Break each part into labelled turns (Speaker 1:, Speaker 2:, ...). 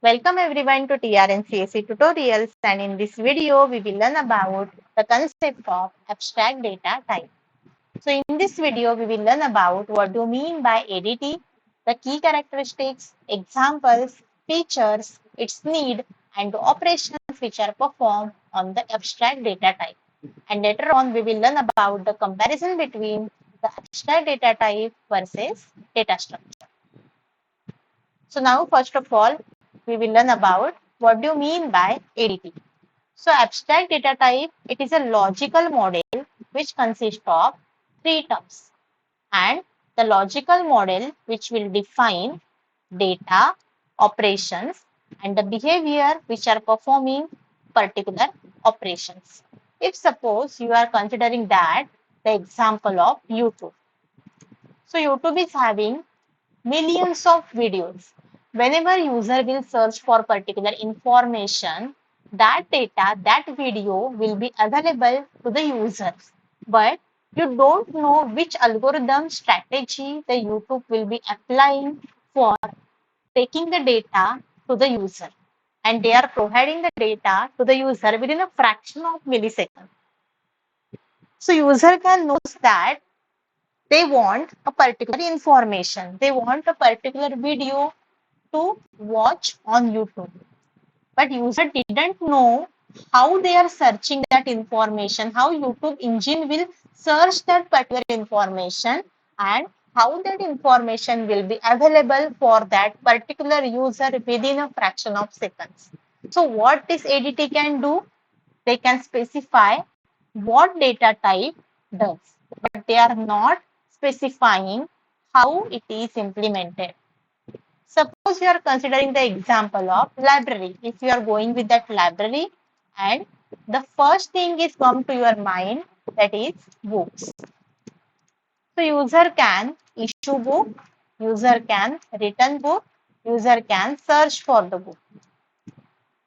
Speaker 1: Welcome everyone to TRNCAC tutorials, and in this video we will learn about the concept of abstract data type. So in this video we will learn about what do you mean by ADT, the key characteristics, examples, features, its need and the operations which are performed on the abstract data type. And later on we will learn about the comparison between the abstract data type versus data structure. So now first of all, we will learn about what do you mean by ADT. So abstract data type, it is a logical model which consists of three terms, and the logical model which will define data, operations and the behavior which are performing particular operations. If suppose you are considering that the example of YouTube. So YouTube is having millions of videos. Whenever user will search for particular information, that data, that video will be available to the users. But you don't know which algorithm strategy the YouTube will be applying for taking the data to the user. And they are providing the data to the user within a fraction of millisecond. So user can know that they want a particular information. They want a particular video to watch on YouTube. But user didn't know how they are searching that information, how YouTube engine will search that particular information and how that information will be available for that particular user within a fraction of seconds. So what this ADT can do? They can specify what data type does, but they are not specifying how it is implemented. Suppose you are considering the example of library. If you are going with that library and the first thing is come to your mind, that is books. So user can issue book, user can return book, user can search for the book.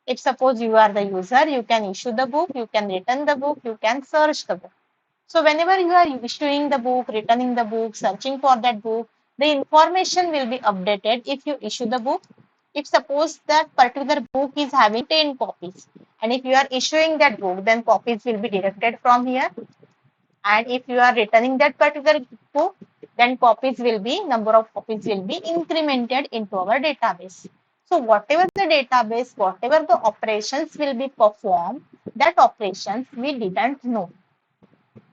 Speaker 1: If suppose you are the user, you can issue the book, you can return the book, you can search the book. So whenever you are issuing the book, returning the book, searching for that book, the information will be updated if you issue the book. If suppose that particular book is having 10 copies and if you are issuing that book, then copies will be deducted from here. And if you are returning that particular book, then number of copies will be incremented into our database. So whatever the database, whatever the operations will be performed, that operations we didn't know.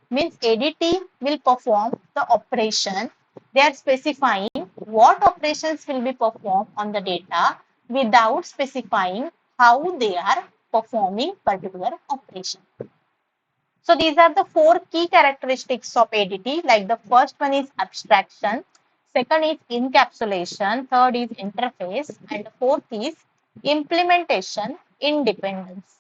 Speaker 1: Means ADT will perform the operation. They are specifying what operations will be performed on the data without specifying how they are performing particular operation. So these are the four key characteristics of ADT. Like the first one is abstraction, second is encapsulation, third is interface, and the fourth is implementation independence.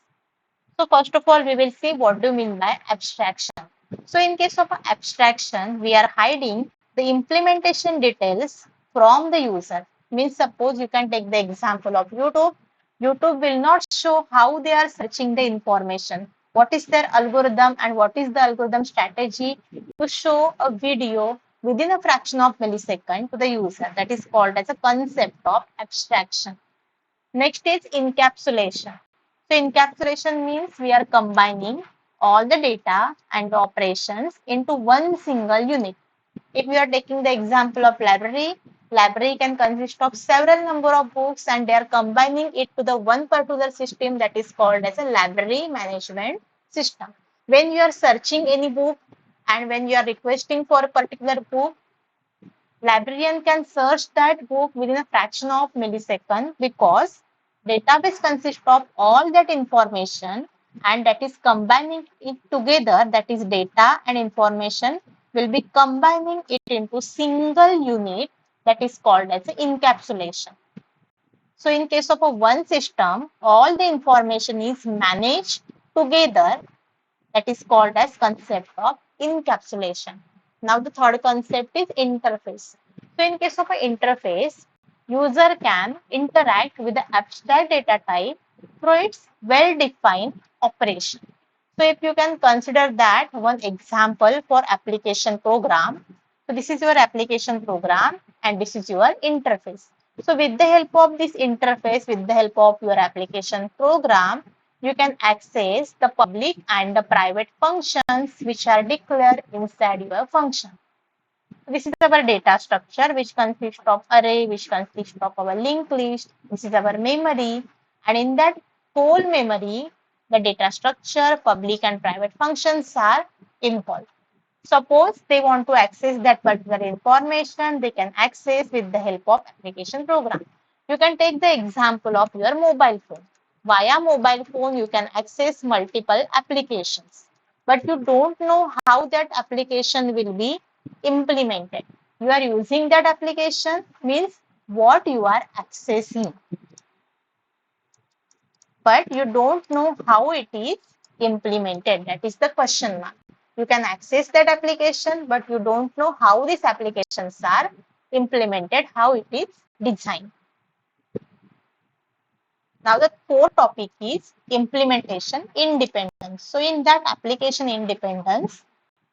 Speaker 1: So first of all, we will see what do you mean by abstraction. So in case of abstraction, we are hiding the implementation details from the user. Means suppose you can take the example of YouTube. YouTube will not show how they are searching the information. What is their algorithm and what is the algorithm strategy to show a video within a fraction of millisecond to the user. That is called as a concept of abstraction. Next is encapsulation. So encapsulation means we are combining all the data and the operations into one single unit. If we are taking the example of library, library can consist of several number of books and they are combining it to the one particular system that is called as a library management system. When you are searching any book and when you are requesting for a particular book, librarian can search that book within a fraction of millisecond because database consists of all that information and that is combining it together, that is data and information will be combining it into single unit that is called as encapsulation. So in case of a one system, all the information is managed together, that is called as concept of encapsulation. Now the third concept is interface. So in case of an interface, user can interact with the abstract data type through its well-defined operation. So if you can consider that one example for application program. So this is your application program and this is your interface. So with the help of this interface, with the help of your application program, you can access the public and the private functions which are declared inside your function. This is our data structure, which consists of array, which consists of our linked list. This is our memory, and in that whole memory, the data structure, public and private functions are involved. Suppose they want to access that particular information, they can access with the help of application program. You can take the example of your mobile phone. Via mobile phone, you can access multiple applications, but you don't know how that application will be implemented. You are using that application means what you are accessing, but you don't know how it is implemented. That is the question mark. You can access that application, but you don't know how these applications are implemented, how it is designed. Now the core topic is implementation independence. So in that application independence,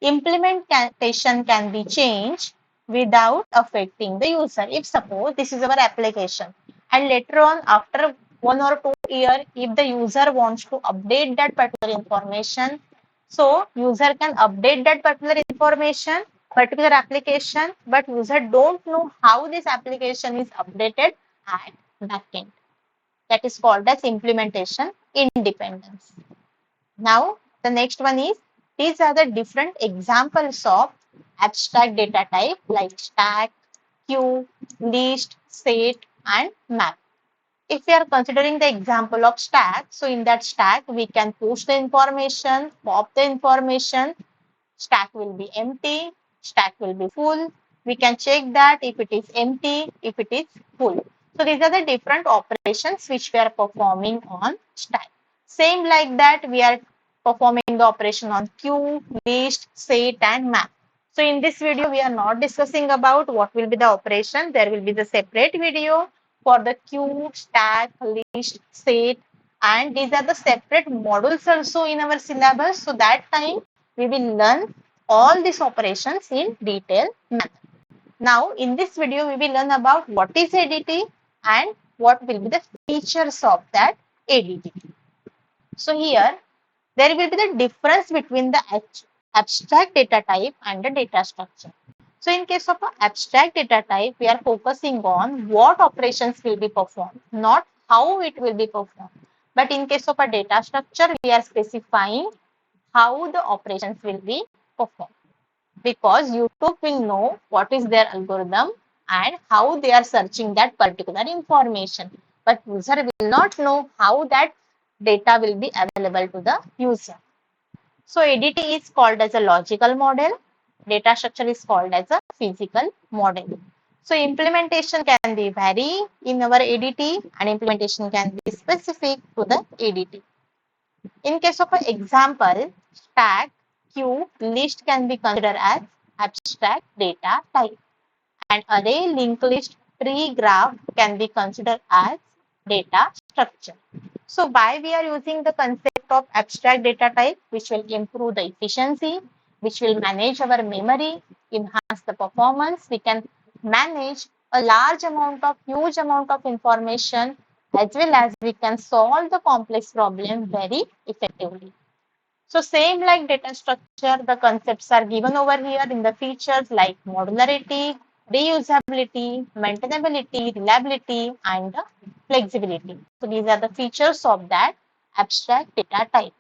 Speaker 1: implementation can be changed without affecting the user. If suppose this is our application and later on after 1 or 2 years, if the user wants to update that particular information, so user can update that particular application, but user don't know how this application is updated at backend. That is called as implementation independence. Now, the next one is, these are the different examples of abstract data type like stack, queue, list, set, and map. If we are considering the example of stack, so in that stack, we can push the information, pop the information, stack will be empty, stack will be full. We can check that if it is empty, if it is full. So these are the different operations which we are performing on stack. Same like that, we are performing the operation on queue, list, set, and map. So in this video, we are not discussing about what will be the operation. There will be the separate video for the queue, stack, list, set, and these are the separate modules also in our syllabus. So that time we will learn all these operations in detail manner. Now in this video, we will learn about what is ADT and what will be the features of that ADT. So here, there will be the difference between the abstract data type and the data structure. So in case of an abstract data type, we are focusing on what operations will be performed, not how it will be performed. But in case of a data structure, we are specifying how the operations will be performed. Because YouTube will know what is their algorithm and how they are searching that particular information. But user will not know how that data will be available to the user. So ADT is called as a logical model. Data structure is called as a physical model. So implementation can be vary in our ADT and implementation can be specific to the ADT. In case of an example, stack, queue, list can be considered as abstract data type, and array, linked list, tree, graph can be considered as data structure. So why we are using the concept of abstract data type, which will improve the efficiency, which will manage our memory, enhance the performance. We can manage a huge amount of information, as well as we can solve the complex problem very effectively. So same like data structure, the concepts are given over here in the features like modularity, reusability, maintainability, reliability, and flexibility. So these are the features of that abstract data type.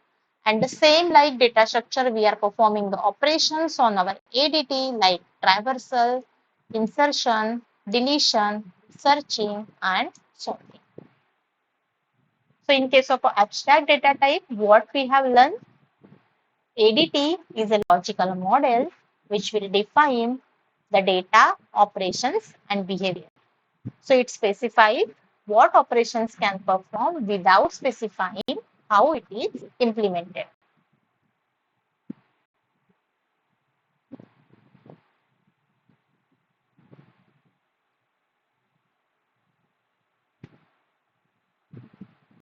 Speaker 1: And the same like data structure, we are performing the operations on our ADT like traversal, insertion, deletion, searching, and sorting. So in case of abstract data type, what we have learned, ADT is a logical model which will define the data, operations, and behavior. So it specifies what operations can perform without specifying how it is implemented.